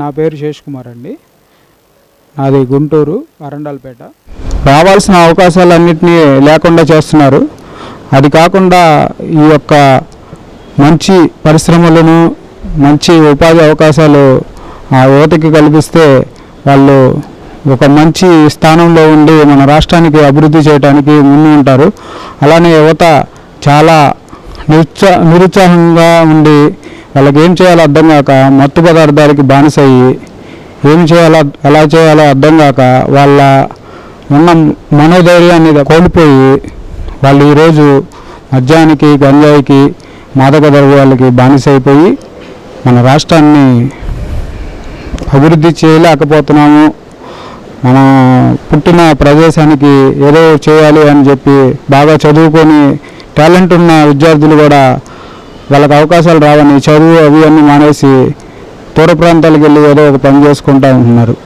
నా పేరు శేష్ కుమార్ అండి. నాది గుంటూరు అరండాల్పేట. రావాల్సిన అవకాశాలన్నింటినీ లేకుండా చేస్తున్నారు. అది కాకుండా ఈ యొక్క మంచి పరిశ్రమలను, మంచి ఉపాధి అవకాశాలు ఆ యువతకి కల్పిస్తే వాళ్ళు ఒక మంచి స్థానంలో ఉండి మన రాష్ట్రానికి అభివృద్ధి చేయడానికి ముందు ఉంటారు. అలానే యువత చాలా నిరుత్సాహంగా ఉండి వాళ్ళకి ఏం చేయాలో అర్థం కాక మత్తు పదార్థాలకి బానిసయ్యి ఏం చేయాలో ఎలా చేయాలో అర్థం కాక వాళ్ళ ఉన్న మనోధైర్యాన్ని కోల్పోయి వాళ్ళు ఈరోజు మద్యానికి, గంజాయికి, మాదక ద్రవ్యాలకి బానిసైపోయి మన రాష్ట్రాన్ని అభివృద్ధి చేయలేకపోతున్నాము. మన పుట్టిన ప్రదేశానికి ఏదో చేయాలి అని చెప్పి బాగా చదువుకొని టాలెంట్ ఉన్న విద్యార్థులు కూడా వాళ్ళకి అవకాశాలు రావని చదువు అవి అన్నీ మానేసి దూర ప్రాంతాలకు వెళ్ళి ఏదో ఒక పని చేసుకుంటూ ఉంటున్నారు.